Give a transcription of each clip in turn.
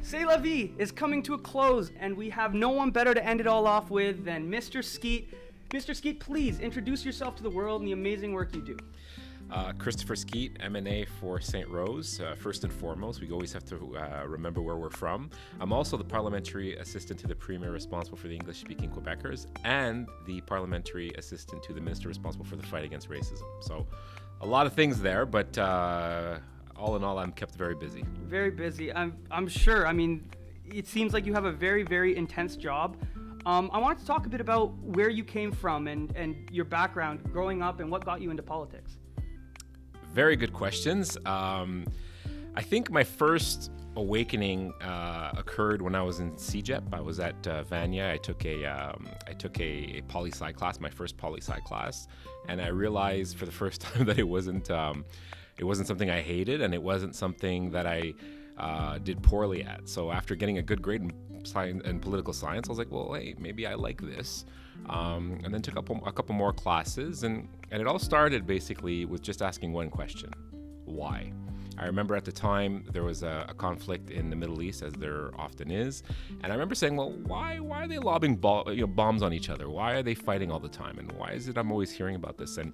C'est la vie is coming to a close, and we have no one better to end it all off with than Mr. Skeete. Mr. Skeete, please introduce yourself to the world and the amazing work you do. Christopher Skeete, M&A for Sainte-Rose. First and foremost, we always have to remember where we're from. I'm also the Parliamentary Assistant to the Premier responsible for the English-speaking Quebecers and the Parliamentary Assistant to the Minister responsible for the fight against racism. So a lot of things there, but all in all, I'm kept very busy. Very busy. I'm sure. I mean, it seems like you have a very, very intense job. I wanted to talk a bit about where you came from and your background growing up and what got you into politics. Very good questions. I think my first awakening occurred when I was in CEGEP. I was at Vania. I took a poli-sci class, my first poli-sci class, and I realized for the first time that it wasn't something I hated, and it wasn't something that I did poorly at. So after getting a good grade in science and political science, I was like, well, hey, maybe I like this. And then took a couple more classes, and it all started basically with just asking one question: why? I remember at the time there was a conflict in the Middle East, as there often is, and I remember saying, well, why are they lobbing bombs on each other? Why are they fighting all the time? And why is it I'm always hearing about this? And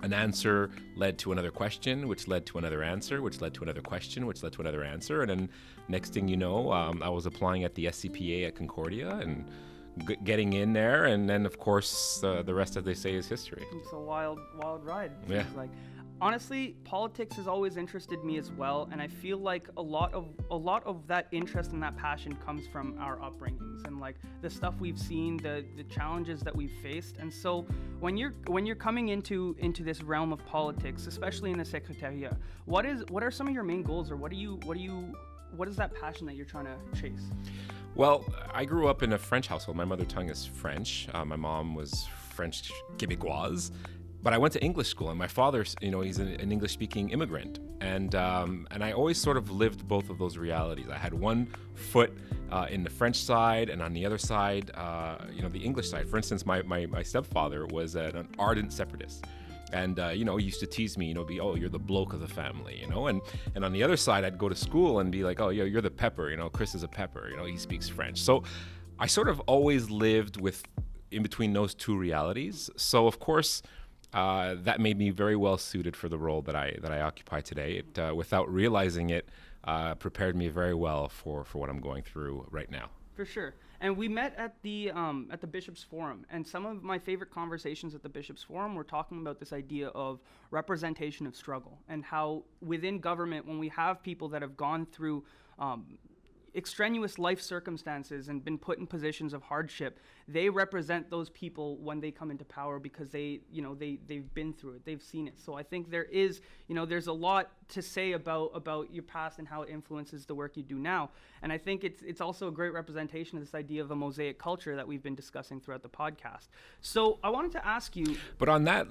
an answer led to another question, which led to another answer, which led to another question, which led to another answer. And then next thing you know, I was applying at the SCPA at Concordia and getting in there. And then, of course, the rest, as they say, is history. It's a wild ride. Yeah. Like. Honestly, politics has always interested me as well, and I feel like a lot of that interest and that passion comes from our upbringings and like the stuff we've seen, the challenges that we've faced. And so when you're coming into this realm of politics, especially in the Secretariat, what are some of your main goals, or what is that passion that you're trying to chase? Well, I grew up in a French household. My mother tongue is French. My mom was French Québécoise. But I went to English school, and my father, he's an English-speaking immigrant, and I always sort of lived both of those realities. I had one foot in the French side, and on the other side, the English side. For instance, my stepfather was an ardent separatist, and he used to tease me, you're the bloke of the family, and on the other side, I'd go to school and be like, oh, you're the pepper, Chris is a pepper, he speaks French. So I sort of always lived in between those two realities. So of course, that made me very well suited for the role that I occupy today. It, without realizing it, prepared me very well for what I'm going through right now. For sure. And we met at the Bishops' Forum, and some of my favorite conversations at the Bishops' Forum were talking about this idea of representation of struggle, and how within government, when we have people that have gone through extraneous life circumstances and been put in positions of hardship, they represent those people when they come into power because they've been through it, they've seen it. So I think there's a lot to say about your past and how it influences the work you do now. And I think it's also a great representation of this idea of a mosaic culture that we've been discussing throughout the podcast. So I wanted to ask you. But on that,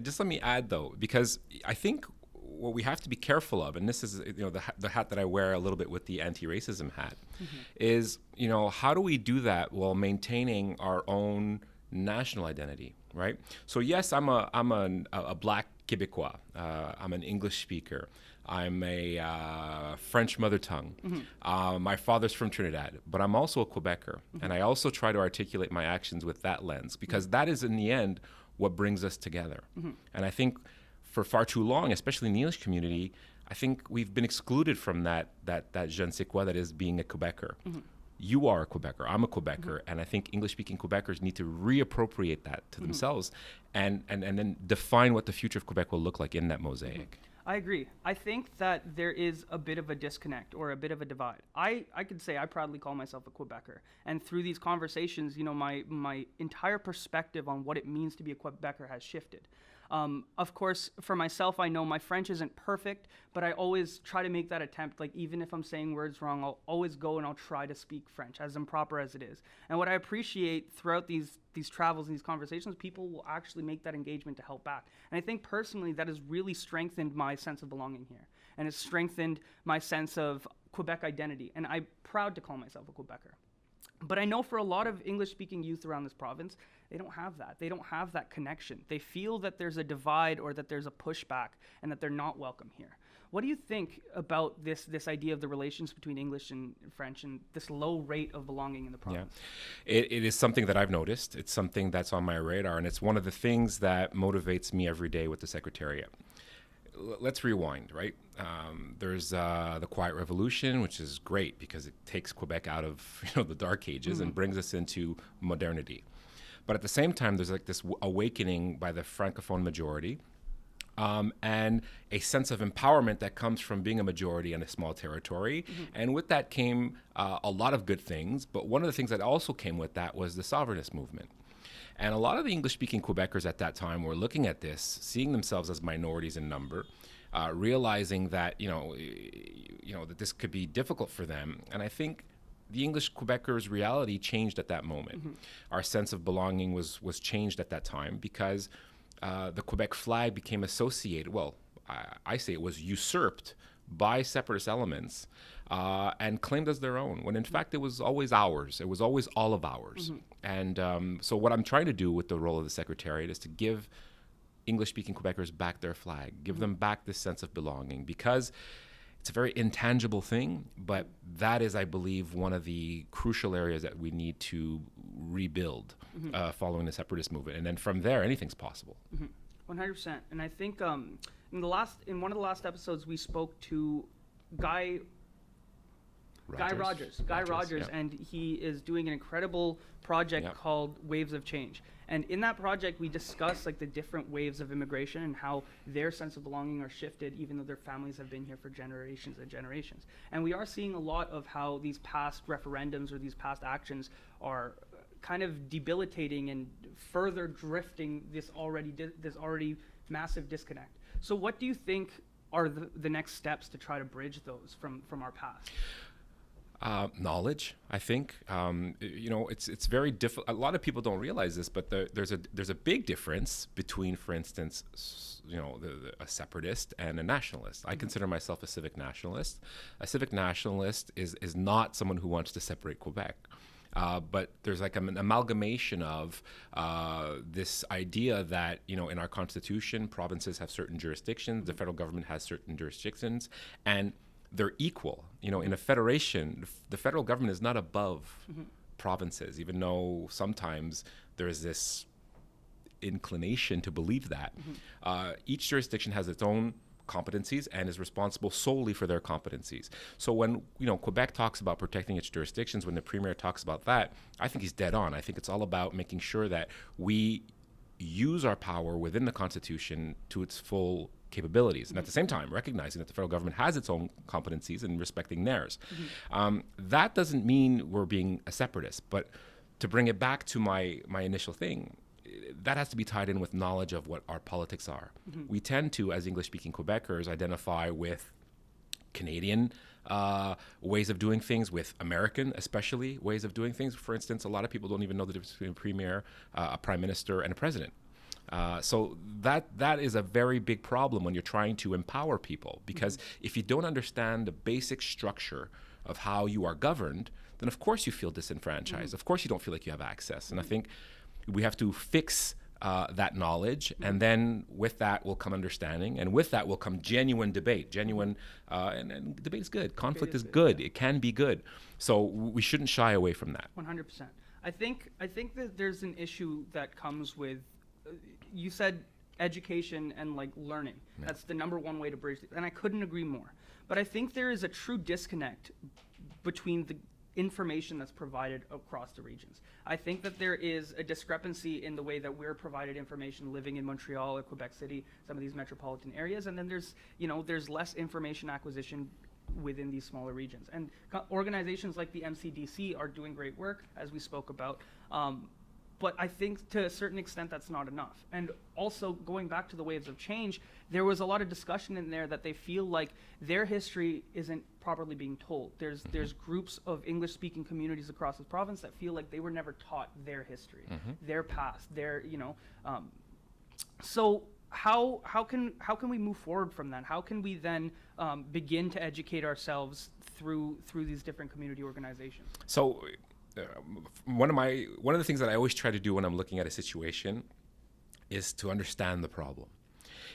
just let me add though, because I think what we have to be careful of, and this is the hat that I wear a little bit with the anti-racism hat, is how do we do that while maintaining our own national identity, right? So yes, I'm a Black Québécois. I'm an English speaker. I'm a French mother tongue. My father's from Trinidad, but I'm also a Quebecer, and I also try to articulate my actions with that lens, because that is in the end what brings us together. And I think for far too long, especially in the English community, I think we've been excluded from that je ne sais quoi that is being a Quebecer. You are a Quebecer, I'm a Quebecer, and I think English-speaking Quebecers need to reappropriate that to themselves and then define what the future of Quebec will look like in that mosaic. I agree. I think that there is a bit of a disconnect or a bit of a divide. I could say I proudly call myself a Quebecer. And through these conversations, my entire perspective on what it means to be a Quebecer has shifted. Of course, for myself, I know my French isn't perfect, but I always try to make that attempt. Like, even if I'm saying words wrong, I'll always go and I'll try to speak French, as improper as it is. And what I appreciate throughout these travels and these conversations, people will actually make that engagement to help back. And I think personally that has really strengthened my sense of belonging here, and it's strengthened my sense of Quebec identity. And I'm proud to call myself a Quebecer. But I know for a lot of English-speaking youth around this province, they don't have that. They don't have that connection. They feel that there's a divide or that there's a pushback and that they're not welcome here. What do you think about this idea of the relations between English and French and this low rate of belonging in the province? It is something that I've noticed. It's something that's on my radar, and it's one of the things that motivates me every day with the Secretariat. Let's rewind, right? There's the Quiet Revolution, which is great because it takes Quebec out of the dark ages and brings us into modernity. But at the same time, there's like this awakening by the Francophone majority and a sense of empowerment that comes from being a majority in a small territory. And with that came a lot of good things. But one of the things that also came with that was the sovereignist movement. And a lot of the English-speaking Quebecers at that time were looking at this, seeing themselves as minorities in number, realizing that that this could be difficult for them. And I think the English Quebecers' reality changed at that moment. Our sense of belonging was changed at that time because the Quebec flag became associated. Well, I say it was usurped by separatist elements and claimed as their own, when in fact it was always ours. It was always all of ours. And so what I'm trying to do with the role of the Secretariat is to give English-speaking Quebecers back their flag, give them back this sense of belonging, because it's a very intangible thing, but that is, I believe, one of the crucial areas that we need to rebuild following the separatist movement. And then from there, anything's possible. 100%. And I think in one of the last episodes, we spoke to Guy Rogers, yeah. And he is doing an incredible project called Waves of Change. And in that project, we discuss like the different waves of immigration and how their sense of belonging are shifted, even though their families have been here for generations and generations. And we are seeing a lot of how these past referendums or these past actions are kind of debilitating and further drifting this already massive disconnect. So what do you think are the next steps to try to bridge those from our past? Knowledge, I think. It's very difficult. A lot of people don't realize this, but there's a big difference between, for instance, a separatist and a nationalist. I consider myself a civic nationalist. A civic nationalist is not someone who wants to separate Quebec. But there's like an amalgamation of this idea that, in our Constitution, provinces have certain jurisdictions, the federal government has certain jurisdictions, and they're equal. In a federation, the federal government is not above provinces, even though sometimes there's this inclination to believe that. Each jurisdiction has its own competencies and is responsible solely for their competencies. So when Quebec talks about protecting its jurisdictions, when the Premier talks about that, I think he's dead on. I think it's all about making sure that we use our power within the Constitution to its full capabilities, and at the same time recognizing that the federal government has its own competencies and respecting theirs. That doesn't mean we're being a separatist, but to bring it back to my initial thing, that has to be tied in with knowledge of what our politics are. We tend to, as English-speaking Quebecers, identify with Canadian ways of doing things, with American, especially, ways of doing things. For instance, a lot of people don't even know the difference between a premier, a prime minister, and a president. So that is a very big problem when you're trying to empower people, because if you don't understand the basic structure of how you are governed, then of course you feel disenfranchised. Of course you don't feel like you have access. And I think we have to fix that knowledge, and then with that will come understanding, and with that will come genuine debate. And debate is good. Conflict is good. It can be good. So we shouldn't shy away from that. 100%. I think that there's an issue that comes with, you said education and like learning. Yeah. That's the number one way to bridge it, and I couldn't agree more. But I think there is a true disconnect between the information that's provided across the regions. I think that there is a discrepancy in the way that we're provided information living in Montreal or Quebec City, some of these metropolitan areas, and then there's less information acquisition within these smaller regions. And organizations like the MCDC are doing great work, as we spoke about. But I think to a certain extent that's not enough. And also going back to the waves of change, there was a lot of discussion in there that they feel like their history isn't properly being told. There's groups of English-speaking communities across the province that feel like they were never taught their history, their past, So how can we move forward from that? How can we then begin to educate ourselves through these different community organizations? So. One of the things that I always try to do when I'm looking at a situation is to understand the problem.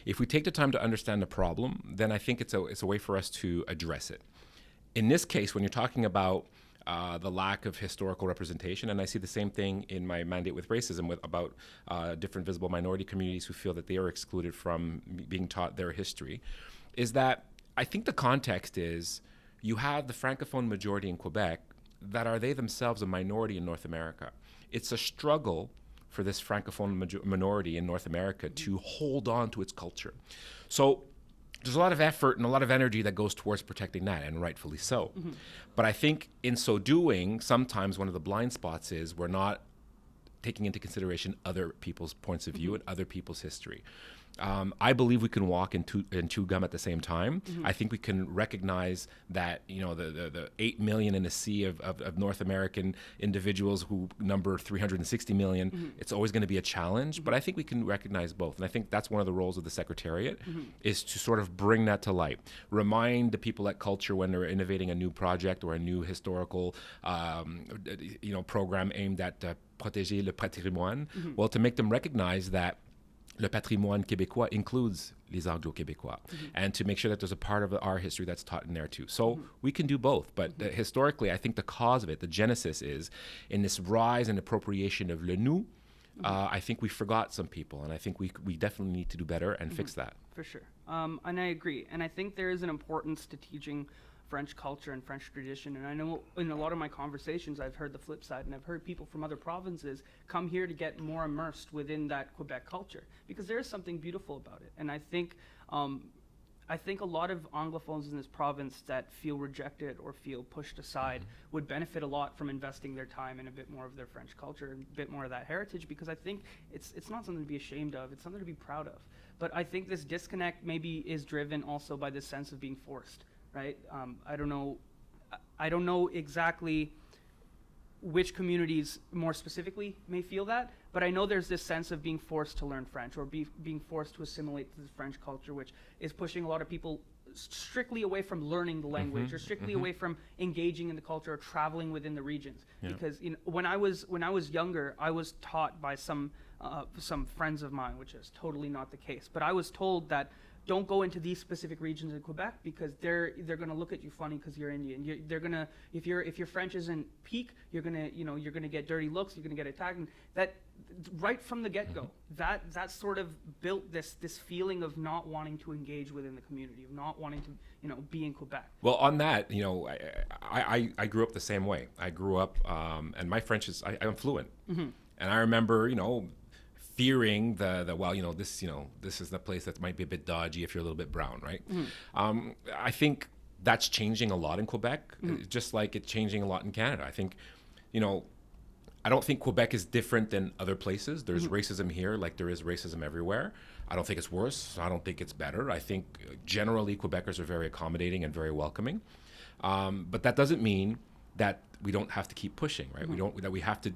If we take the time to understand the problem, then I think it's a way for us to address it. In this case, when you're talking about the lack of historical representation, and I see the same thing in my mandate with racism about different visible minority communities who feel that they are excluded from being taught their history, is that I think the context is you have the Francophone majority in Quebec that are they themselves a minority in North America. It's a struggle for this Francophone minority in North America to hold on to its culture. So there's a lot of effort and a lot of energy that goes towards protecting that, and rightfully so. But I think in so doing, sometimes one of the blind spots is we're not taking into consideration other people's points of view and other people's history. I believe we can walk and chew gum at the same time. I think we can recognize that, you know, the 8 million in a sea of North American individuals who number 360 million, it's always going to be a challenge, but I think we can recognize both. And I think that's one of the roles of the Secretariat, is to sort of bring that to light. Remind the people at Culture when they're innovating a new project or a new historical program aimed at protéger le patrimoine, well, to make them recognize that le patrimoine québécois includes les Anglo-Québécois, and to make sure that there's a part of our history that's taught in there too. So we can do both, but historically, I think the cause of it, the genesis is in this rise and appropriation of le nous. I think we forgot some people, and I think we definitely need to do better and fix that. For sure. And I agree. And I think there is an importance to teaching French culture and French tradition. And I know in a lot of my conversations, I've heard the flip side, and I've heard people from other provinces come here to get more immersed within that Quebec culture, because there is something beautiful about it. And I think a lot of Anglophones in this province that feel rejected or feel pushed aside would benefit a lot from investing their time in a bit more of their French culture and a bit more of that heritage, because I think it's not something to be ashamed of, it's something to be proud of. But I think this disconnect maybe is driven also by this sense of being forced. Right? I don't know exactly which communities more specifically may feel that, but I know there's this sense of being forced to learn French or being forced to assimilate to the French culture, which is pushing a lot of people strictly away from learning the language or strictly away from engaging in the culture or traveling within the regions. Yeah. Because when I was younger, I was taught by some friends of mine, which is totally not the case, but I was told that don't go into these specific regions in Quebec because they're going to look at you funny because you're Indian. They're going to, if your French isn't peak, you're going to get dirty looks, you're going to get attacked. And that right from the get-go, that sort of built this feeling of not wanting to engage within the community, of not wanting to be in Quebec. Well, on that, I grew up the same way. I grew up and my French is I'm fluent, and I remember fearing this is the place that might be a bit dodgy if you're a little bit brown, right? I think that's changing a lot in Quebec, just like it's changing a lot in Canada. I think, I don't think Quebec is different than other places. There's racism here like there is racism everywhere. I don't think it's worse. I don't think it's better. I think generally Quebecers are very accommodating and very welcoming. But that doesn't mean that we don't have to keep pushing, right? That we have to,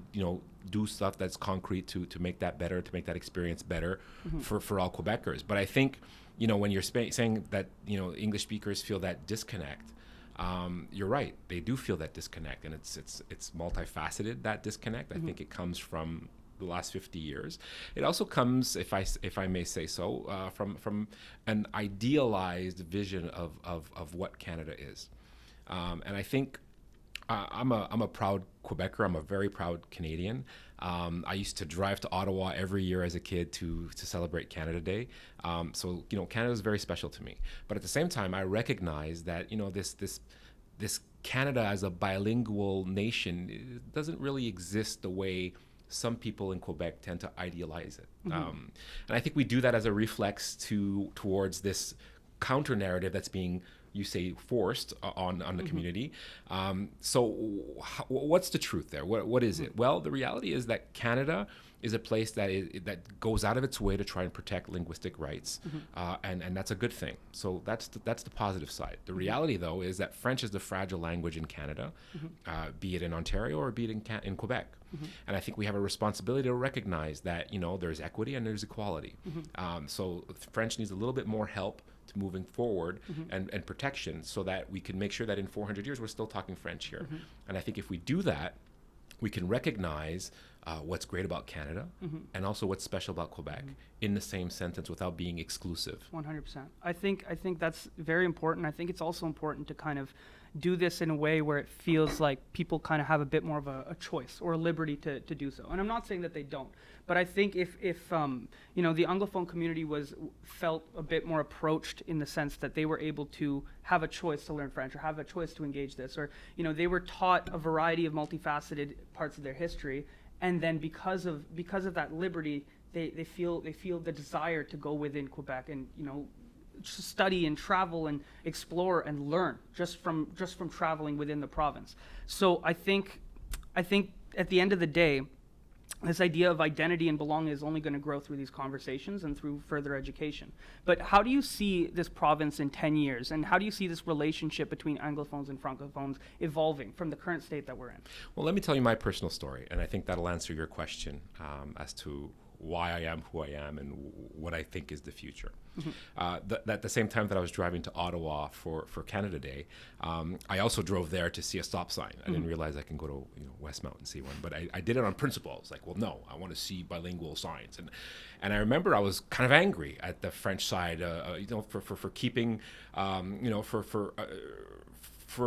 do stuff that's concrete to make that better, to make that experience better for all Quebecers. But I think, when you're saying that, English speakers feel that disconnect, you're right. They do feel that disconnect, and it's multifaceted, that disconnect. I think it comes from the last 50 years. It also comes, if I may say so, from an idealized vision of what Canada is. And I think I'm a proud Quebecer. I'm a very proud Canadian. I used to drive to Ottawa every year as a kid to celebrate Canada Day. So Canada is very special to me. But at the same time, I recognize that this Canada as a bilingual nation, it doesn't really exist the way some people in Quebec tend to idealize it. And I think we do that as a reflex towards this counter narrative that's being, you say, forced on the community. So what's the truth there? What is it? Well, the reality is that Canada is a place that goes out of its way to try and protect linguistic rights, and that's a good thing. So that's the positive side. The reality, though, is that French is the fragile language in Canada, be it in Ontario or be it in Quebec. And I think we have a responsibility to recognize that there's equity and there's equality. So French needs a little bit more help to moving forward and protection, so that we can make sure that in 400 years we're still talking French here. And I think if we do that, we can recognize what's great about Canada and also what's special about Quebec in the same sentence without being exclusive. 100%. I think that's very important. I think it's also important to kind of do this in a way where it feels like people kind of have a bit more of a choice or a liberty to do so. And I'm not saying that they don't, but I think if you know, the Anglophone community felt a bit more approached in the sense that they were able to have a choice to learn French or have a choice to engage this, or, you know, they were taught a variety of multifaceted parts of their history, and then because of that liberty, they feel the desire to go within Quebec and, you know, study and travel and explore and learn just from traveling within the province. So I think at the end of the day, this idea of identity and belonging is only going to grow through these conversations and through further education. But how do you see this province in 10 years? And how do you see this relationship between Anglophones and Francophones evolving from the current state that we're in? Well, let me tell you my personal story, and I think that'll answer your question as to why I am who I am and what I think is the future. At the same time that I was driving to Ottawa for Canada Day, I also drove there to see a stop sign. I didn't realize I can go to Westmount and see one, but I did it on principle. I was like, well, no, I want to see bilingual signs. And I remember I was kind of angry at the French side, for keeping, for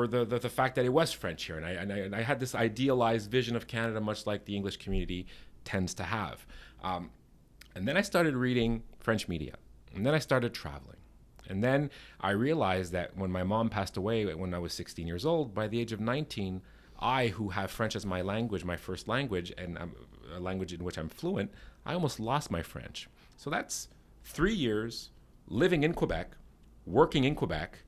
the fact that it was French here. And I had this idealized vision of Canada, much like the English community tends to have. And then I started reading French media, and then I started traveling. And then I realized that when my mom passed away when I was 16 years old, by the age of 19, I, who have French as my language, my first language, and a language in which I'm fluent, I almost lost my French. So that's 3 years living in Quebec, working in Quebec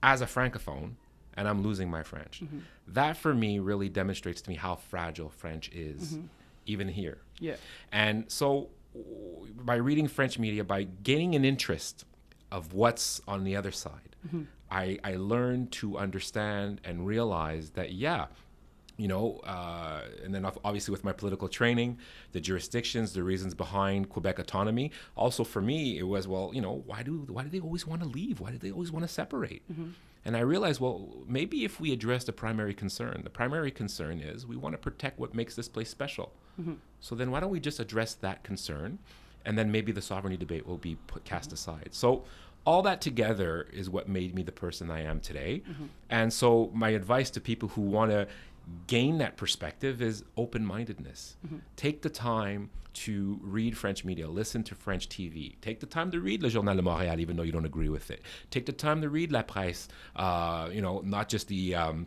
as a Francophone, and I'm losing my French. That for me really demonstrates to me how fragile French is, even here. Yeah. And so by reading French media, by gaining an interest of what's on the other side, I learned to understand and realize that, and then obviously with my political training, the jurisdictions, the reasons behind Quebec autonomy. Also for me, it was, well, why do they always want to leave? Why do they always want to separate? And I realized, well, maybe if we address the primary concern is we want to protect what makes this place special. So then why don't we just address that concern, and then maybe the sovereignty debate will be cast aside. So all that together is what made me the person I am today. And so my advice to people who want to gain that perspective is open-mindedness. Take the time to read French media, listen to French TV. Take the time to read Le Journal de Montréal, even though you don't agree with it. Take the time to read La Presse, not just the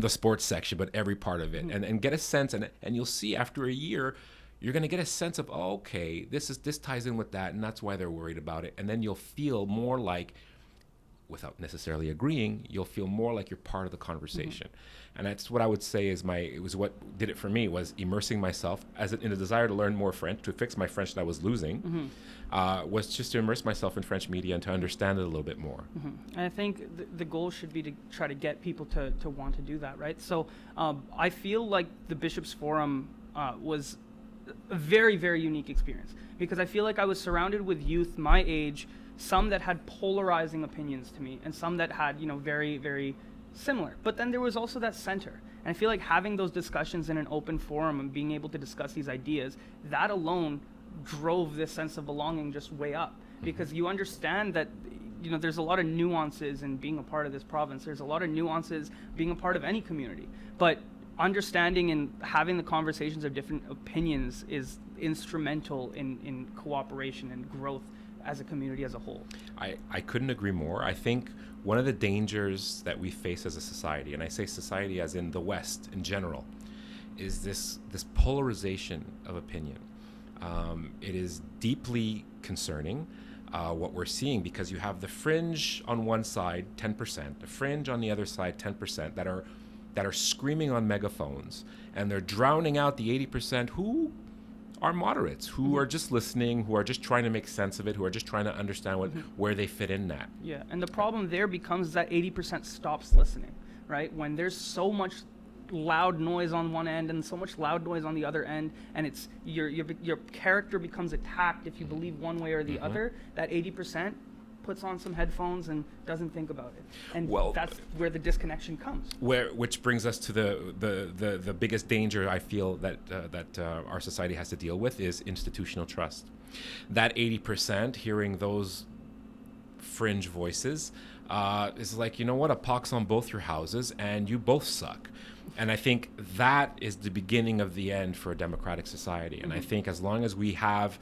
sports section, but every part of it, and get a sense. And you'll see after a year, you're going to get a sense of, okay, this ties in with that, and that's why they're worried about it. And then you'll feel more like, without necessarily agreeing, you'll feel more like you're part of the conversation. And that's what I would say was what did it for me, was immersing myself in a desire to learn more French, to fix my French that I was losing, was just to immerse myself in French media and to understand it a little bit more. And I think the goal should be to try to get people to want to do that, right? So I feel like the Bishops' Forum was a very, very unique experience, because I feel like I was surrounded with youth my age, some that had polarizing opinions to me, and some that had, very, very similar. But then there was also that center. And I feel like having those discussions in an open forum and being able to discuss these ideas, that alone drove this sense of belonging just way up. Because you understand that, there's a lot of nuances in being a part of this province. There's a lot of nuances being a part of any community. But understanding and having the conversations of different opinions is instrumental in cooperation and growth as a community as a whole. I couldn't agree more. I think one of the dangers that we face as a society, and I say society as in the West in general, is this polarization of opinion. It is deeply concerning what we're seeing, because you have the fringe on one side, 10%, the fringe on the other side, 10%, that are screaming on megaphones, and they're drowning out the 80% who are moderates, who are just listening, who are just trying to make sense of it, who are just trying to understand where they fit in that. Yeah, and the problem there becomes that 80% stops listening, right? When there's so much loud noise on one end and so much loud noise on the other end, and it's your character becomes attacked if you believe one way or the other, that 80% puts on some headphones and doesn't think about it. And Well, that's where the disconnection comes. Which brings us to the biggest danger I feel that our society has to deal with is institutional trust. That 80%, hearing those fringe voices, is like, you know what, a pox on both your houses and you both suck. And I think that is the beginning of the end for a democratic society. And I think as long as we have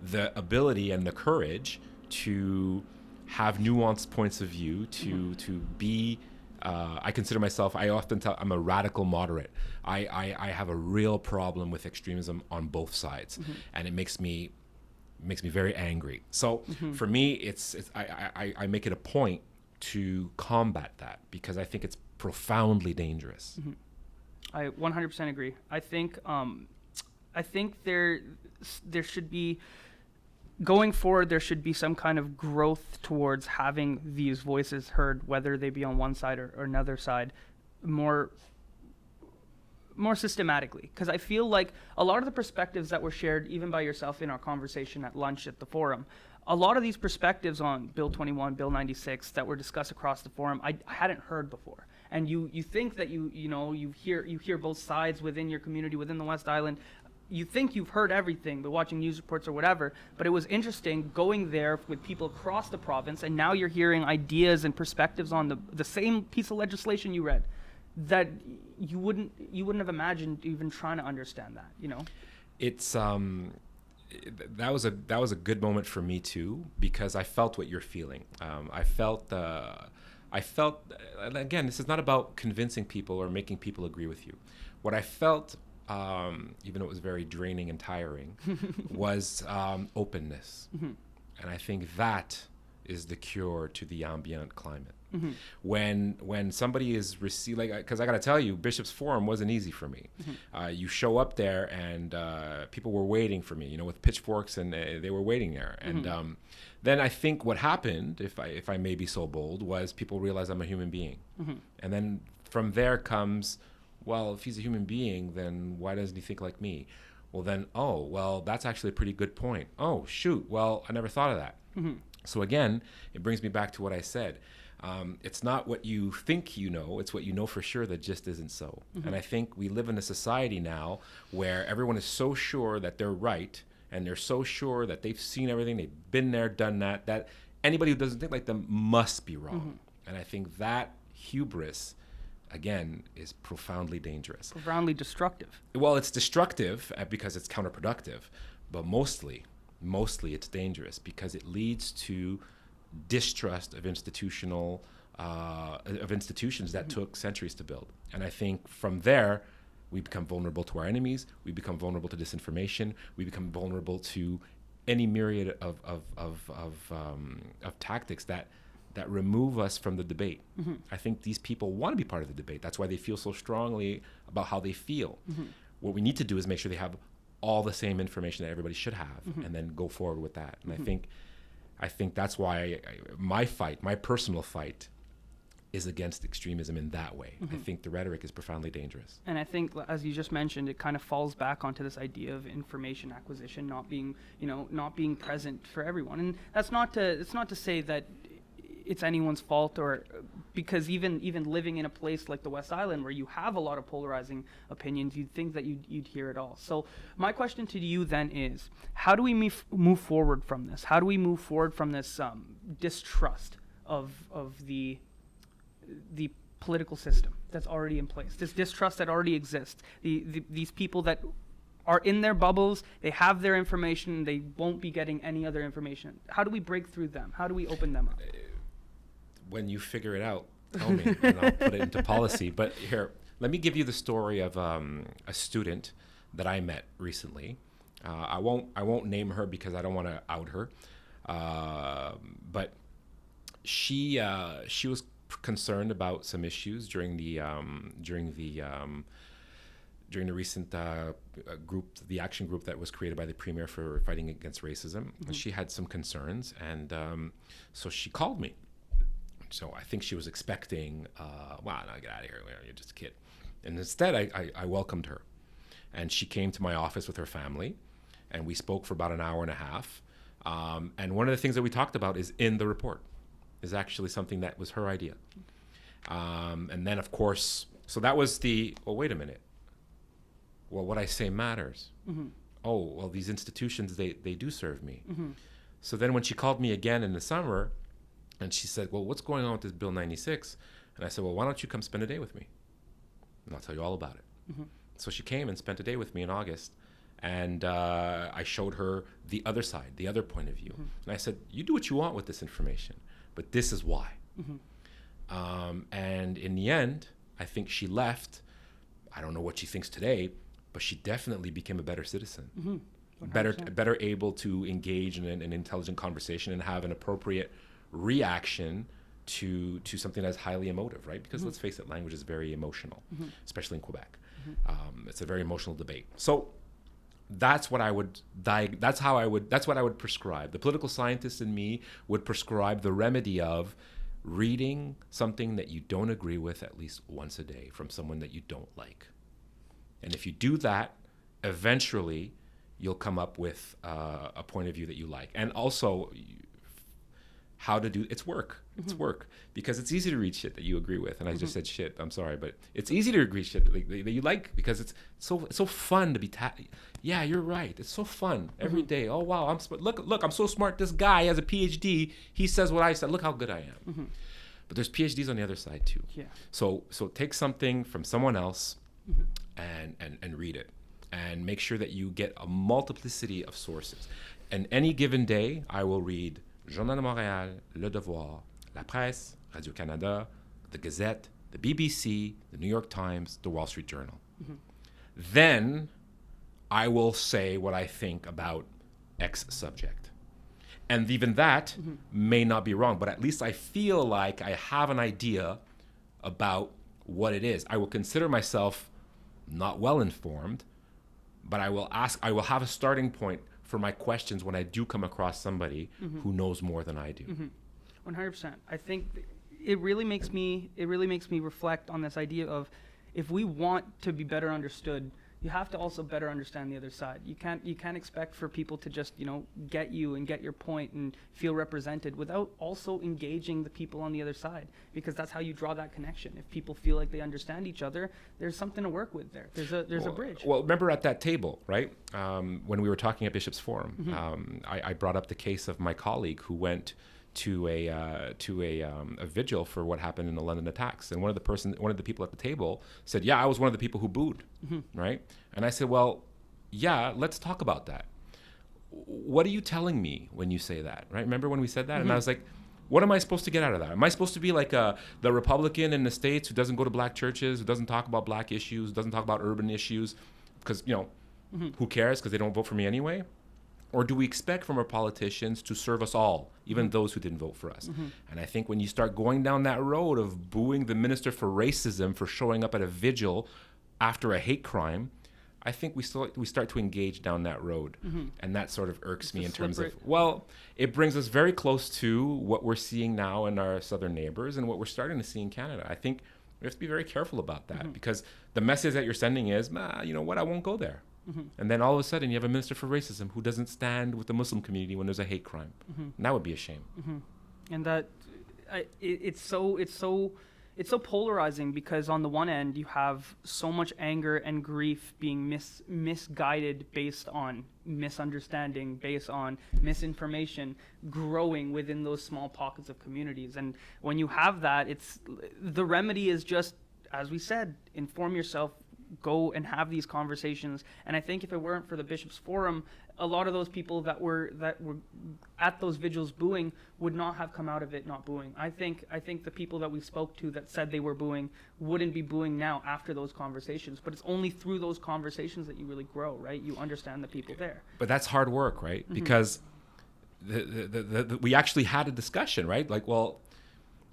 the ability and the courage to have nuanced points of view, to be, I consider myself, I often tell, I'm a radical moderate. I have a real problem with extremism on both sides, and it makes me very angry. So for me, I make it a point to combat that because I think it's profoundly dangerous. I 100% agree. I think there should be, going forward, there should be some kind of growth towards having these voices heard, whether they be on one side or another side, more systematically. Because I feel like a lot of the perspectives that were shared, even by yourself in our conversation at lunch at the forum, a lot of these perspectives on Bill 21, Bill 96 that were discussed across the forum, I hadn't heard before. And you think that you hear both sides within your community, within the West Island. You think you've heard everything by watching news reports or whatever, but it was interesting going there with people across the province, and now you're hearing ideas and perspectives on the same piece of legislation you read that you wouldn't have imagined even trying to understand that, you know? It's that was a good moment for me too, because I felt what you're feeling. I felt again, this is not about convincing people or making people agree with you. What I felt, even though it was very draining and tiring, was openness. And I think that is the cure to the ambient climate. When somebody is received, like, because I got to tell you, Bishop's Forum wasn't easy for me. You show up there and people were waiting for me, you know, with pitchforks, and they were waiting there. And then I think what happened, if I may be so bold, was people realized I'm a human being. And then from there comes, well, if he's a human being, then why doesn't he think like me? Well, then, that's actually a pretty good point. Oh, shoot, well, I never thought of that. So again, it brings me back to what I said. It's not what you think you know, it's what you know for sure that just isn't so. And I think we live in a society now where everyone is so sure that they're right, and they're so sure that they've seen everything, they've been there, done that, that anybody who doesn't think like them must be wrong. And I think that hubris, again, is profoundly dangerous. Profoundly destructive. Well, it's destructive because it's counterproductive, but mostly it's dangerous because it leads to distrust of institutions that took centuries to build. And I think from there, we become vulnerable to our enemies, we become vulnerable to disinformation, we become vulnerable to any myriad of tactics that remove us from the debate. I think these people want to be part of the debate. That's why they feel so strongly about how they feel. What we need to do is make sure they have all the same information that everybody should have, and then go forward with that. And I think that's why my personal fight is against extremism in that way. I think the rhetoric is profoundly dangerous. And I think, as you just mentioned, it kind of falls back onto this idea of information acquisition not being present for everyone. And it's not to say that it's anyone's fault, or because even living in a place like the West Island where you have a lot of polarizing opinions, you'd think that you'd hear it all. So my question to you then is, how do we move forward from this? How do we move forward from this distrust of the political system that's already in place, this distrust that already exists, these people that are in their bubbles, they have their information, they won't be getting any other information? How do we break through them? How do we open them up? When you figure it out, tell me, and I'll put it into policy. But here, let me give you the story of a student that I met recently. I won't name her because I don't want to out her. But she was concerned about some issues during the recent group, the action group that was created by the Premier for fighting against racism. She had some concerns, and so she called me. So I think she was expecting, no, get out of here, you're just a kid. And instead, I welcomed her. And she came to my office with her family, and we spoke for about an hour and a half. And one of the things that we talked about is in the report, is actually something that was her idea. And then, of course, so that was wait a minute. Well, what I say matters. Oh, well, these institutions, they do serve me. So then when she called me again in the summer, and she said, well, what's going on with this Bill 96? And I said, well, why don't you come spend a day with me? And I'll tell you all about it. So she came and spent a day with me in August. And I showed her the other side, the other point of view. And I said, you do what you want with this information, but this is why. And in the end, I think she left. I don't know what she thinks today, but she definitely became a better citizen. Better able to engage in an intelligent conversation and have an appropriate reaction to something that's highly emotive, right? Because let's face it, language is very emotional, especially in Quebec. It's a very emotional debate. So that's what I would that's what I would prescribe. The political scientist in me would prescribe the remedy of reading something that you don't agree with at least once a day from someone that you don't like. And if you do that, eventually you'll come up with a point of view that you like. And also how to do it's work. It's work, because it's easy to read shit that you agree with. And I just said shit. I'm sorry, but it's easy to agree shit that you like, because it's so fun to be. Yeah, you're right. It's so fun every day. Oh wow, look, I'm so smart. This guy has a PhD. He says what I said. Look how good I am. But there's PhDs on the other side too. Yeah. So take something from someone else and read it, and make sure that you get a multiplicity of sources. And any given day, I will read Journal de Montréal, Le Devoir, La Presse, Radio-Canada, The Gazette, the BBC, the New York Times, the Wall Street Journal. Then I will say what I think about X subject. And even that may not be wrong, but at least I feel like I have an idea about what it is. I will consider myself not well informed, but I will have a starting point for my questions when I do come across somebody who knows more than I do. 100%. I think it really makes me reflect on this idea of, if we want to be better understood, you have to also better understand the other side. You can't expect for people to just, get you and get your point and feel represented without also engaging the people on the other side, because that's how you draw that connection. If people feel like they understand each other, there's something to work with there. There's a bridge. Well, remember at that table, right? When we were talking at Bishop's Forum, I brought up the case of my colleague who went to a vigil for what happened in the London attacks, and one of the people at the table said, "Yeah, I was one of the people who booed," right? And I said, "Well, yeah, let's talk about that. What are you telling me when you say that?" Right? Remember when we said that? And I was like, "What am I supposed to get out of that? Am I supposed to be like the Republican in the States who doesn't go to black churches, who doesn't talk about black issues, who doesn't talk about urban issues, because who cares? Because they don't vote for me anyway." Or do we expect from our politicians to serve us all, even those who didn't vote for us? And I think when you start going down that road of booing the Minister for Racism for showing up at a vigil after a hate crime, I think we start to engage down that road. And that sort of irks me in terms of, well, it brings us very close to what we're seeing now in our southern neighbors and what we're starting to see in Canada. I think we have to be very careful about that, because the message that you're sending is, you know what, I won't go there. And then all of a sudden you have a Minister for Racism who doesn't stand with the Muslim community when there's a hate crime. And that would be a shame. And that it's so polarizing, because on the one end you have so much anger and grief being misguided based on misunderstanding, based on misinformation, growing within those small pockets of communities. And when you have that, the remedy is just, as we said, inform yourself, go and have these conversations. And I think if it weren't for the Bishop's Forum, a lot of those people that were at those vigils booing would not have come out of it not booing. I think the people that we spoke to that said they were booing wouldn't be booing now after those conversations. But it's only through those conversations that you really grow, right? You understand the people there. But that's hard work, right? Because we actually had a discussion, right? Like, well,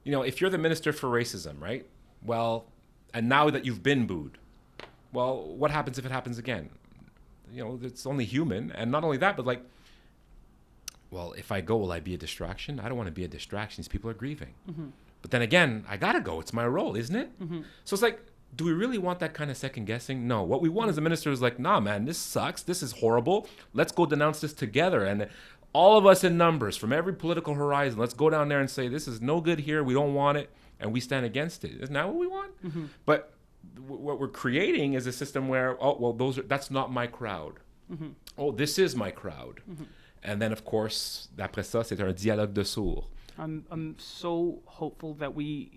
if you're the Minister for Racism, right? Well, and now that you've been booed, well, what happens if it happens again? It's only human. And not only that, but like, well, if I go, will I be a distraction? I don't want to be a distraction. These people are grieving. But then again, I got to go. It's my role, isn't it? So it's like, do we really want that kind of second guessing? No. What we want as a minister is like, nah, man, this sucks. This is horrible. Let's go denounce this together. And all of us in numbers from every political horizon, let's go down there and say, this is no good here, we don't want it, and we stand against it. Isn't that what we want? But what we're creating is a system where, that's not my crowd. Oh, this is my crowd. And then, of course, d'après ça, c'est un dialogue de sourds. I'm so hopeful that we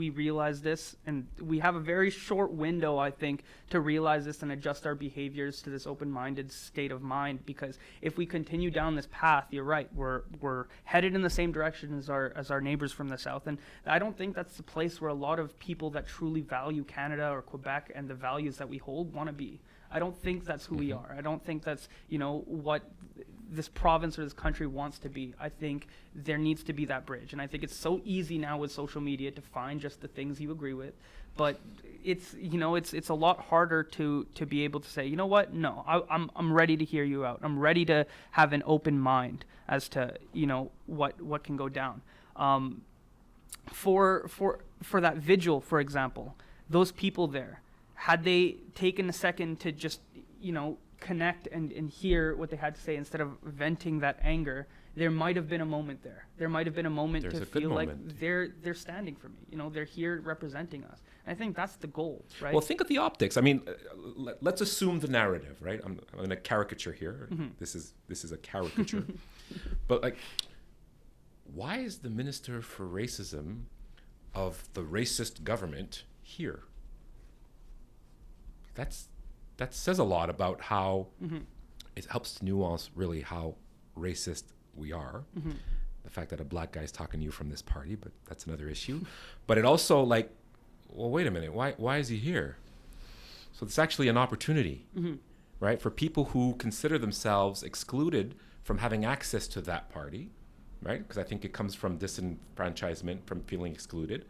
realize this, and we have a very short window, I think, to realize this and adjust our behaviors to this open-minded state of mind. Because if we continue down this path, you're right, we're headed in the same direction as our neighbors from the south, and I don't think that's the place where a lot of people that truly value Canada or Quebec and the values that we hold want to be. I don't think that's who we are. I don't think that's, what this province or this country wants to be. I think there needs to be that bridge. And I think it's so easy now with social media to find just the things you agree with. But it's a lot harder to be able to say, you know what? No, I'm ready to hear you out. I'm ready to have an open mind as to, what can go down. For that vigil, for example, those people there, had they taken a second to just, connect and hear what they had to say instead of venting that anger, there might have been a moment there. There might have been a moment to feel like they're standing for me. They're here representing us. And I think that's the goal, right? Well, think of the optics. I mean, let's assume the narrative, right? I'm in a caricature here. This is a caricature. But why is the Minister for Racism of the racist government here? That says a lot about how it helps to nuance really how racist we are. The fact that a black guy is talking to you from this party, but that's another issue. But it also wait a minute, why is he here? So it's actually an opportunity, right? For people who consider themselves excluded from having access to that party, right? Because I think it comes from disenfranchisement, from feeling excluded.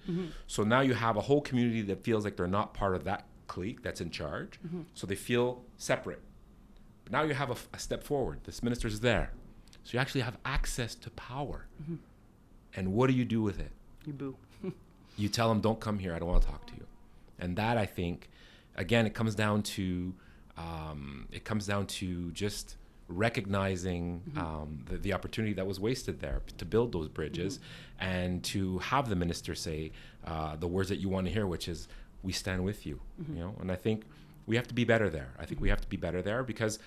So now you have a whole community that feels like they're not part of that clique that's in charge, so they feel separate. But now you have a step forward. This minister's there, so you actually have access to power. And what do you do with it? You boo. You tell them, don't come here, I don't want to talk to you. And that, I think, again, it comes down to just recognizing the opportunity that was wasted there to build those bridges, and to have the minister say the words that you want to hear, which is, we stand with you, and I think we have to be better there. I think we have to be better there, because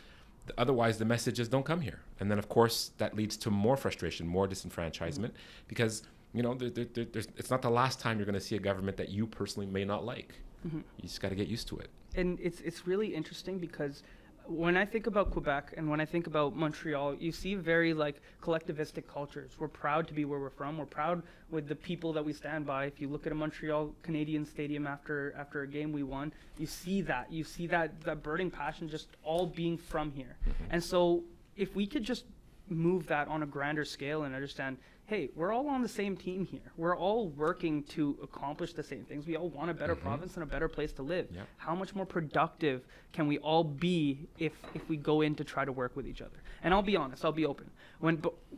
otherwise the message is, don't come here. And then, of course, that leads to more frustration, more disenfranchisement, because, it's not the last time you're going to see a government that you personally may not like. You just got to get used to it. And it's really interesting, because when I think about Quebec and when I think about Montreal, you see very collectivistic cultures. We're proud to be where we're from. We're proud with the people that we stand by. If you look at a Montreal Canadiens stadium after a game we won, you see that burning passion just all being from here. And so if we could just move that on a grander scale and understand, hey, we're all on the same team here. We're all working to accomplish the same things. We all want a better province and a better place to live. Yep. How much more productive can we all be if we go in to try to work with each other? And I'll be honest, I'll be open.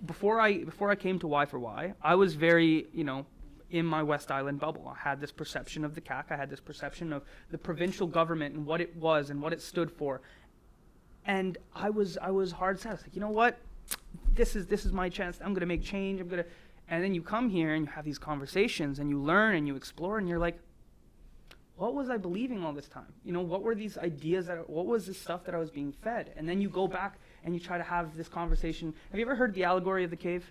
Before I came to Y4Y, I was very, in my West Island bubble. I had this perception of the CAQ. I had this perception of the provincial government and what it was and what it stood for. And I was hard set. I was like, you know what? This is my chance. I'm going to make change. And then you come here and you have these conversations and you learn and you explore and you're like, what was I believing all this time? What were these ideas what was this stuff that I was being fed? And then you go back and you try to have this conversation. Have you ever heard the allegory of the cave?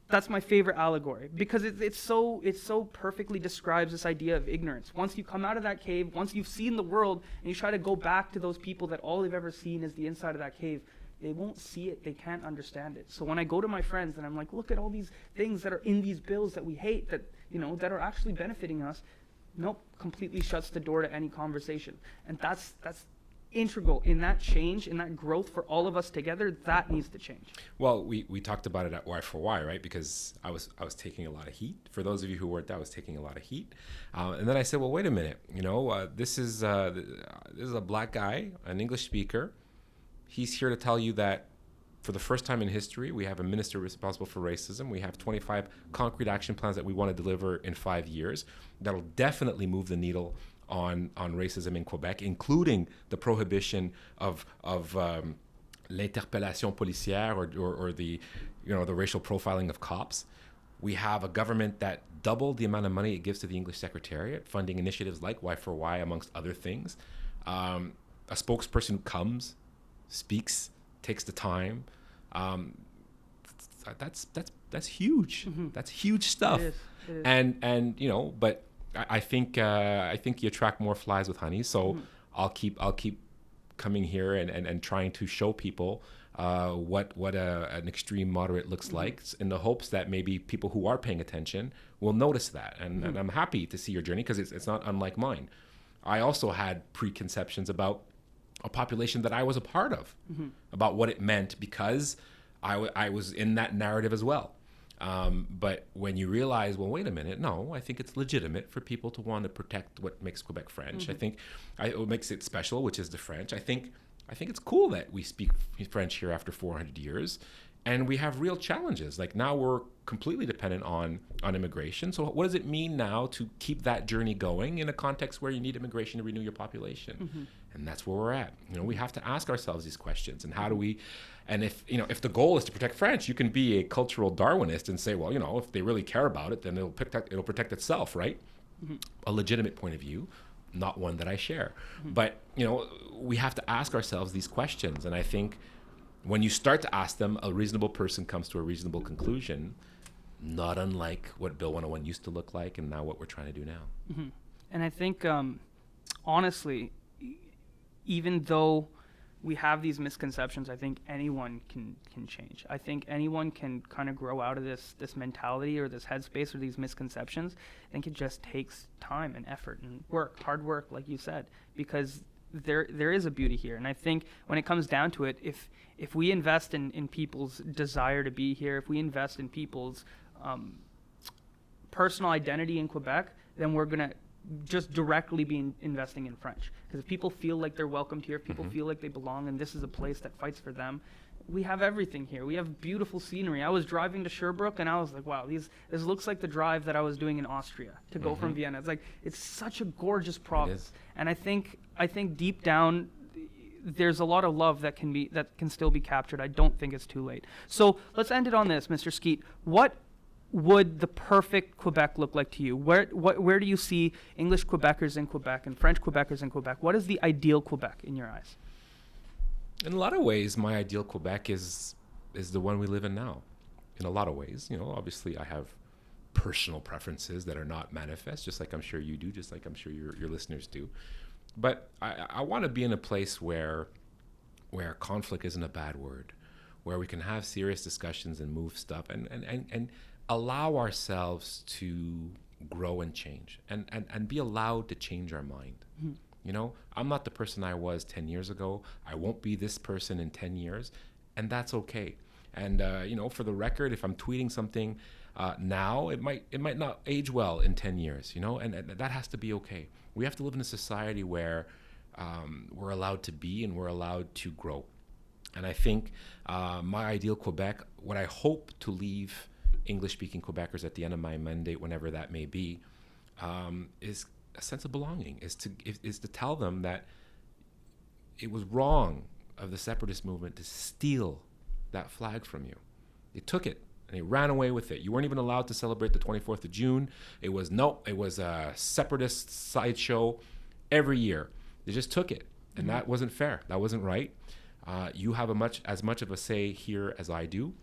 That's my favorite allegory, because it so perfectly describes this idea of ignorance. Once you come out of that cave, once you've seen the world and you try to go back to those people that all they've ever seen is the inside of that cave, they won't see it. They can't understand it. So when I go to my friends and I'm like, look at all these things that are in these bills that we hate, that that are actually benefiting us, nope, completely shuts the door to any conversation. And that's integral in that change, in that growth for all of us together. That needs to change. Well, we talked about it at Y4Y, right? Because I was taking a lot of heat. For those of you who weren't there, I was taking a lot of heat. And then I said, well, wait a minute. This is a black guy, an English speaker. He's here to tell you that for the first time in history, we have a minister responsible for racism. We have 25 concrete action plans that we want to deliver in 5 years. That'll definitely move the needle on racism in Quebec, including the prohibition of l'interpellation policière or the, the racial profiling of cops. We have a government that doubled the amount of money it gives to the English Secretariat, funding initiatives like Y4Y, amongst other things. A spokesperson who comes, speaks, takes the time. That's huge. Mm-hmm. That's huge stuff. It is. And but I think you attract more flies with honey. So mm-hmm. I'll keep coming here and trying to show people what an extreme moderate looks mm-hmm. like, in the hopes that maybe people who are paying attention will notice that. And, mm-hmm. and I'm happy to see your journey, because it's not unlike mine. I also had preconceptions about a population that I was a part of, mm-hmm. about what it meant, because I was in that narrative as well. But when you realize, well, wait a minute, no, I think it's legitimate for people to want to protect what makes Quebec French. Mm-hmm. I think what makes it special, which is the French. I think it's cool that we speak French here after 400 years, and we have real challenges. Like, now we're completely dependent on immigration. So what does it mean now to keep that journey going in a context where you need immigration to renew your population? Mm-hmm. And that's where we're at. We have to ask ourselves these questions. And how do we, and if the goal is to protect French, you can be a cultural Darwinist and say, well, if they really care about it, then it'll protect itself, right? Mm-hmm. A legitimate point of view, not one that I share. Mm-hmm. But, we have to ask ourselves these questions. And I think when you start to ask them, a reasonable person comes to a reasonable conclusion, not unlike what Bill 101 used to look like and now what we're trying to do now. Mm-hmm. And I think, honestly, even though we have these misconceptions, I think anyone can change. I think anyone can kind of grow out of this mentality or this headspace or these misconceptions. I think it just takes time and effort and hard work, like you said, because there is a beauty here. And I think when it comes down to it, if we invest in people's desire to be here, if we invest in people's personal identity in Quebec, then we're going to just directly be investing in French. Because if people feel like they're welcomed here, if people mm-hmm. feel like they belong and this is a place that fights for them, we have everything here. We have beautiful scenery. I was driving to Sherbrooke and I was like, wow, this looks like the drive that I was doing in Austria to go mm-hmm. from Vienna. It's like, it's such a gorgeous province. And I think deep down, there's a lot of love that can still be captured. I don't think it's too late. So let's end it on this, Mr. Skeete. What would the perfect Quebec look like to you? Where do you see English Quebecers in Quebec and French Quebecers in Quebec? What is the ideal Quebec in your eyes? In a lot of ways, my ideal Quebec is the one we live in now. In a lot of ways, obviously I have personal preferences that are not manifest, just like I'm sure you do, just like I'm sure your listeners do. But I want to be in a place where conflict isn't a bad word, where we can have serious discussions and move stuff and allow ourselves to grow and change and be allowed to change our mind. Mm-hmm. I'm not the person I was 10 years ago. I won't be this person in 10 years, and that's okay. And, for the record, if I'm tweeting something now, it might not age well in 10 years, and that has to be okay. We have to live in a society where we're allowed to be and we're allowed to grow. And I think my ideal Quebec, what I hope to leave English-speaking Quebecers at the end of my mandate, whenever that may be, is a sense of belonging, is to tell them that it was wrong of the separatist movement to steal that flag from you. They took it and they ran away with it. You weren't even allowed to celebrate the 24th of June. It was a separatist sideshow every year. They just took it, and that wasn't fair. That wasn't right. You have as much of a say here as I do,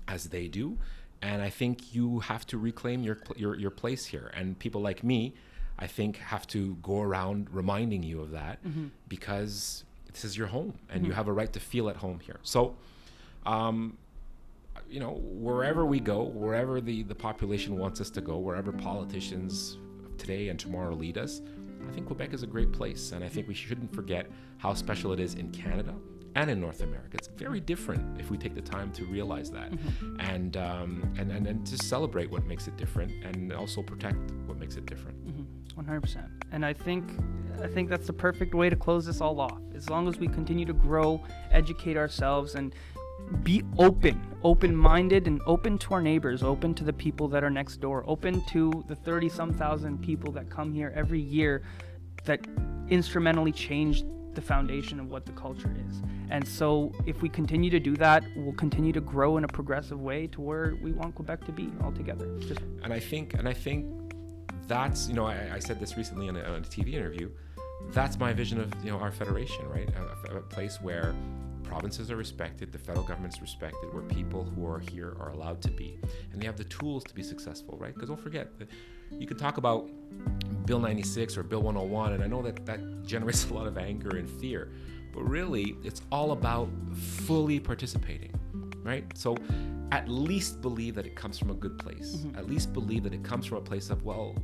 as they do, and I think you have to reclaim your place here. And people like me, I think, have to go around reminding you of that, mm-hmm. because this is your home and mm-hmm. you have a right to feel at home here. So, wherever we go, wherever the population wants us to go, wherever politicians today and tomorrow lead us, I think Quebec is a great place. And I think we shouldn't forget how special it is in Canada and in North America. It's very different if we take the time to realize that, mm-hmm. and to celebrate what makes it different and also protect what makes it different. Mm-hmm. 100%. And I think that's the perfect way to close this all off. As long as we continue to grow, educate ourselves, and be open-minded, and open to our neighbors, open to the people that are next door, open to the 30-some thousand people that come here every year that instrumentally change the foundation of what the culture is. And so if we continue to do that, we'll continue to grow in a progressive way to where we want Quebec to be altogether. And I think that's, I said this recently on a TV interview, that's my vision of, our federation, right? A place where provinces are respected, the federal government's respected, where people who are here are allowed to be, and they have the tools to be successful, right? Because don't forget, you can talk about Bill 96 or Bill 101, and I know that generates a lot of anger and fear, but really, it's all about fully participating, right? So at least believe that it comes from a good place. Mm-hmm. At least believe that it comes from a place of, well,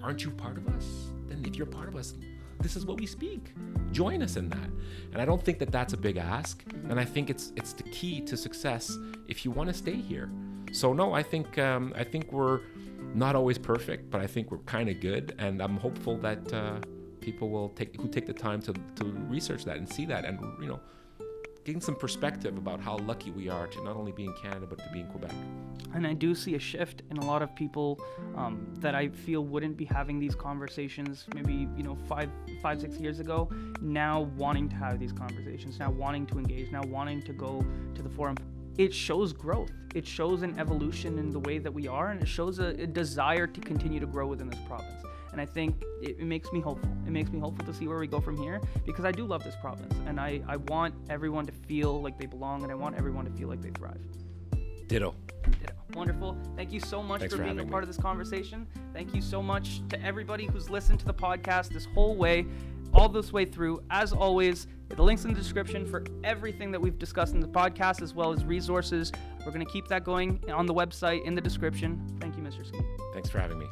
aren't you part of us? Then if you're part of us, this is what we speak. Join us in that. And I don't think that that's a big ask. And I think it's the key to success if you want to stay here. So no, I think we're not always perfect, but I think we're kind of good. And I'm hopeful that people will take the time to research that and see that, and getting some perspective about how lucky we are to not only be in Canada, but to be in Quebec. And I do see a shift in a lot of people that I feel wouldn't be having these conversations maybe, 5-6 years ago, now wanting to have these conversations, now wanting to engage, now wanting to go to the forum. It shows growth. It shows an evolution in the way that we are, and it shows a desire to continue to grow within this province. And I think it makes me hopeful. It makes me hopeful to see where we go from here, because I do love this province, and I want everyone to feel like they belong, and I want everyone to feel like they thrive. Ditto. Wonderful. Thank you so much for being a part of this conversation. Thank you so much to everybody who's listened to the podcast this whole way, all this way through. As always, the link's in the description for everything that we've discussed in the podcast, as well as resources. We're going to keep that going on the website in the description. Thank you, Mr. Skeete. Thanks for having me.